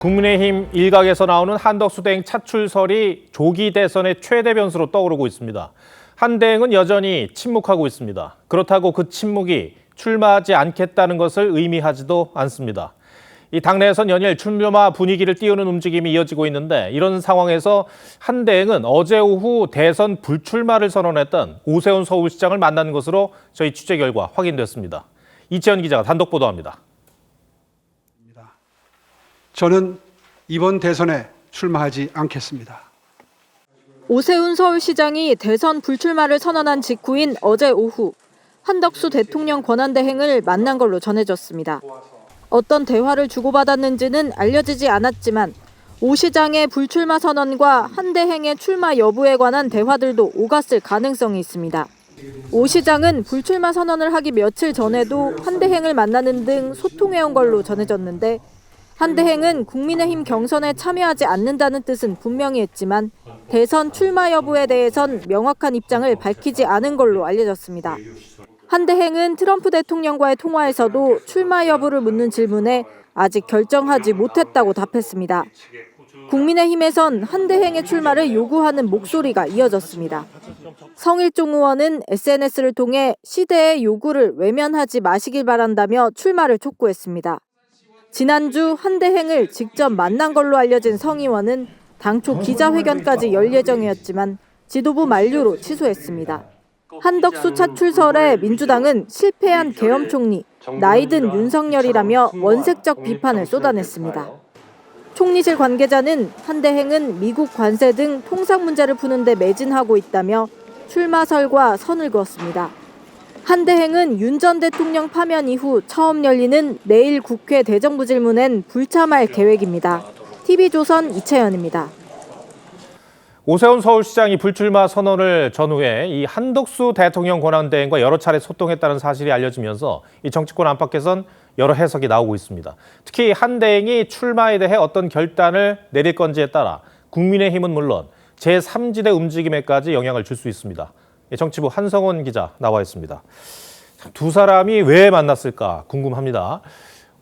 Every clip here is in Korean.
국민의힘 일각에서 나오는 한덕수 대행 차출설이 조기 대선의 최대 변수로 떠오르고 있습니다. 한 대행은 여전히 침묵하고 있습니다. 그렇다고 그 침묵이 출마하지 않겠다는 것을 의미하지도 않습니다. 이 당내에선 연일 출마 분위기를 띄우는 움직임이 이어지고 있는데 이런 상황에서 한 대행은 어제 오후 대선 불출마를 선언했던 오세훈 서울시장을 만난 것으로 저희 취재 결과 확인됐습니다. 이채연 기자가 단독 보도합니다. 저는 이번 대선에 출마하지 않겠습니다. 오세훈 서울시장이 대선 불출마를 선언한 직후인 어제 오후 한덕수 대통령 권한대행을 만난 걸로 전해졌습니다. 어떤 대화를 주고받았는지는 알려지지 않았지만 오 시장의 불출마 선언과 한 대행의 출마 여부에 관한 대화들도 오갔을 가능성이 있습니다. 오 시장은 불출마 선언을 하기 며칠 전에도 한 대행을 만나는 등 소통해온 걸로 전해졌는데 한 대행은 국민의힘 경선에 참여하지 않는다는 뜻은 분명히 했지만 대선 출마 여부에 대해선 명확한 입장을 밝히지 않은 걸로 알려졌습니다. 한 대행은 트럼프 대통령과의 통화에서도 출마 여부를 묻는 질문에 아직 결정하지 못했다고 답했습니다. 국민의힘에선 한 대행의 출마를 요구하는 목소리가 이어졌습니다. 성일종 의원은 SNS를 통해 시대의 요구를 외면하지 마시길 바란다며 출마를 촉구했습니다. 지난주 한 대행을 직접 만난 걸로 알려진 성 의원은 당초 기자회견까지 열 예정이었지만 지도부 만류로 취소했습니다. 한덕수 차출설에 민주당은 실패한 계엄 총리, 나이든 윤석열이라며 원색적 비판을 쏟아냈습니다. 총리실 관계자는 한 대행은 미국 관세 등 통상 문제를 푸는 데 매진하고 있다며 출마설과 선을 그었습니다. 한 대행은 윤 전 대통령 파면 이후 처음 열리는 내일 국회 대정부 질문엔 불참할 계획입니다. TV조선 이채연입니다. 오세훈 서울시장이 불출마 선언을 전후에 이 한덕수 대통령 권한대행과 여러 차례 소통했다는 사실이 알려지면서 이 정치권 안팎에선 여러 해석이 나오고 있습니다. 특히 한 대행이 출마에 대해 어떤 결단을 내릴 건지에 따라 국민의힘은 물론 제3지대 움직임에까지 영향을 줄 수 있습니다. 정치부 한성원 기자 나와 있습니다. 두 사람이 왜 만났을까 궁금합니다.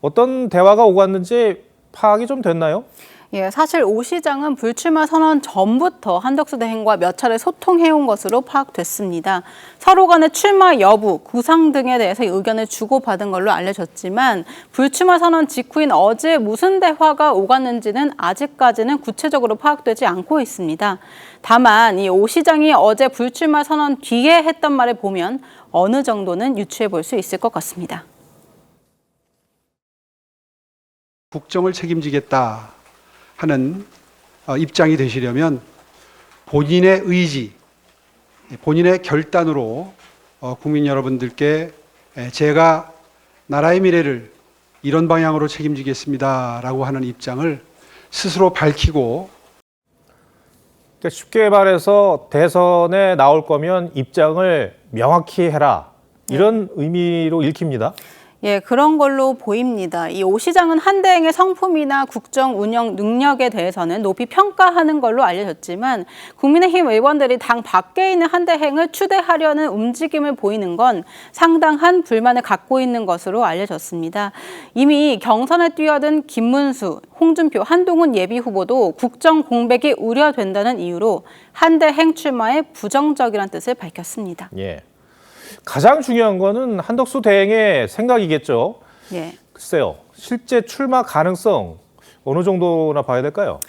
어떤 대화가 오갔는지 파악이 좀 됐나요? 예, 사실 오 시장은 불출마 선언 전부터 한덕수 대행과 몇 차례 소통해온 것으로 파악됐습니다. 서로 간의 출마 여부, 구상 등에 대해서 의견을 주고받은 걸로 알려졌지만 불출마 선언 직후인 어제 무슨 대화가 오갔는지는 아직까지는 구체적으로 파악되지 않고 있습니다. 다만 이 오 시장이 어제 불출마 선언 뒤에 했던 말을 보면 어느 정도는 유추해 볼 수 있을 것 같습니다. 국정을 책임지겠다 하는 입장이 되시려면 본인의 의지, 본인의 결단으로 국민 여러분들께 제가 나라의 미래를 이런 방향으로 책임지겠습니다라고 하는 입장을 스스로 밝히고 쉽게 말해서 대선에 나올 거면 입장을 명확히 해라. 이런 의미로 읽힙니다. 예, 그런 걸로 보입니다. 이 오 시장은 한 대행의 성품이나 국정 운영 능력에 대해서는 높이 평가하는 걸로 알려졌지만 국민의힘 의원들이 당 밖에 있는 한 대행을 추대하려는 움직임을 보이는 건 상당한 불만을 갖고 있는 것으로 알려졌습니다. 이미 경선에 뛰어든 김문수, 홍준표, 한동훈 예비후보도 국정 공백이 우려된다는 이유로 한 대행 출마에 부정적이라는 뜻을 밝혔습니다. 예. 가장 중요한 거는 한덕수 대행의 생각이겠죠. 예. 글쎄요, 실제 출마 가능성 어느 정도나 봐야 될까요?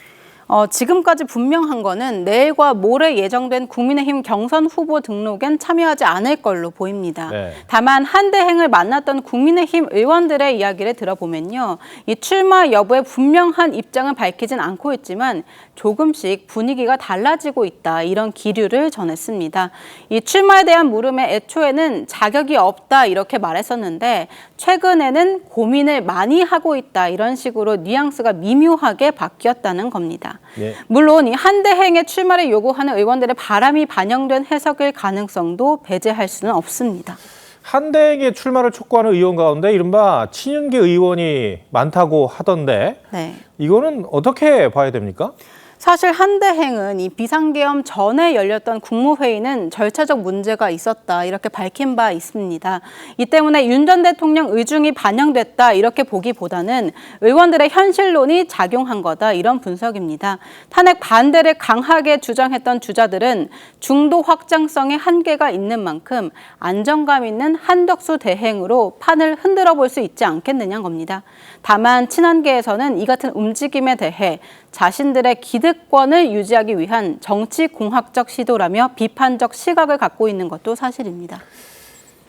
지금까지 분명한 거는 내일과 모레 예정된 국민의힘 경선 후보 등록엔 참여하지 않을 걸로 보입니다. 네. 다만 한 대행을 만났던 국민의힘 의원들의 이야기를 들어보면요. 이 출마 여부에 분명한 입장을 밝히진 않고 있지만 조금씩 분위기가 달라지고 있다. 이런 기류를 전했습니다. 이 출마에 대한 물음에 애초에는 자격이 없다 이렇게 말했었는데 최근에는 고민을 많이 하고 있다. 이런 식으로 뉘앙스가 미묘하게 바뀌었다는 겁니다. 예. 물론 이 한 대행의 출마를 요구하는 의원들의 바람이 반영된 해석일 가능성도 배제할 수는 없습니다. 한 대행의 출마를 촉구하는 의원 가운데 이른바 친윤계 의원이 많다고 하던데 네. 이거는 어떻게 봐야 됩니까? 사실 한대행은 이 비상계엄 전에 열렸던 국무회의는 절차적 문제가 있었다 이렇게 밝힌 바 있습니다. 이 때문에 윤 전 대통령 의중이 반영됐다 이렇게 보기보다는 의원들의 현실론이 작용한 거다 이런 분석입니다. 탄핵 반대를 강하게 주장했던 주자들은 중도 확장성의 한계가 있는 만큼 안정감 있는 한덕수 대행으로 판을 흔들어 볼 수 있지 않겠느냐는 겁니다. 다만 친한계에서는 이 같은 움직임에 대해 자신들의 기득권을 유지하기 위한 정치공학적 시도라며 비판적 시각을 갖고 있는 것도 사실입니다.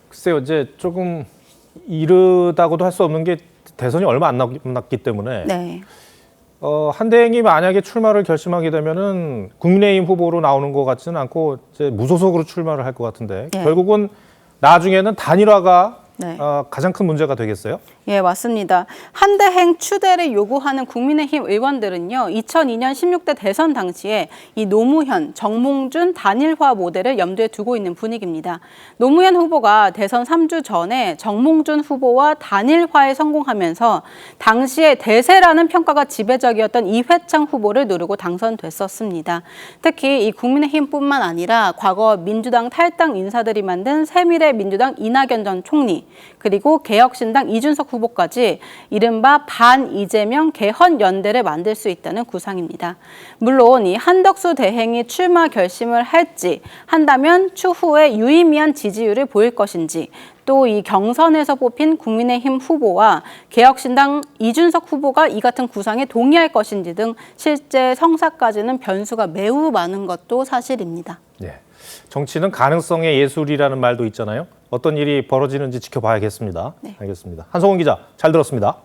글쎄요, 이제 조금 이르다고도 할 수 없는 게 대선이 얼마 안 남았기 때문에 네. 한대행이 만약에 출마를 결심하게 되면은 국민의힘 후보로 나오는 것 같지는 않고 이제 무소속으로 출마를 할 것 같은데 네. 결국은 나중에는 단일화가 네. 가장 큰 문제가 되겠어요? 예, 맞습니다. 한대행 추대를 요구하는 국민의힘 의원들은요, 2002년 16대 대선 당시에 이 노무현, 정몽준 단일화 모델을 염두에 두고 있는 분위기입니다. 노무현 후보가 대선 3주 전에 정몽준 후보와 단일화에 성공하면서 당시에 대세라는 평가가 지배적이었던 이회창 후보를 누르고 당선됐었습니다. 특히 이 국민의힘뿐만 아니라 과거 민주당 탈당 인사들이 만든 새미래민주당 이낙연 전 총리, 그리고 개혁신당 이준석 후보까지 이른바 반 이재명 개헌 연대를 만들 수 있다는 구상입니다. 물론 이 한덕수 대행이 출마 결심을 할지 한다면 추후에 유의미한 지지율을 보일 것인지 또 이 경선에서 뽑힌 국민의힘 후보와 개혁신당 이준석 후보가 이 같은 구상에 동의할 것인지 등 실제 성사까지는 변수가 매우 많은 것도 사실입니다. 네. 정치는 가능성의 예술이라는 말도 있잖아요. 어떤 일이 벌어지는지 지켜봐야겠습니다. 네. 알겠습니다. 한성원 기자, 잘 들었습니다.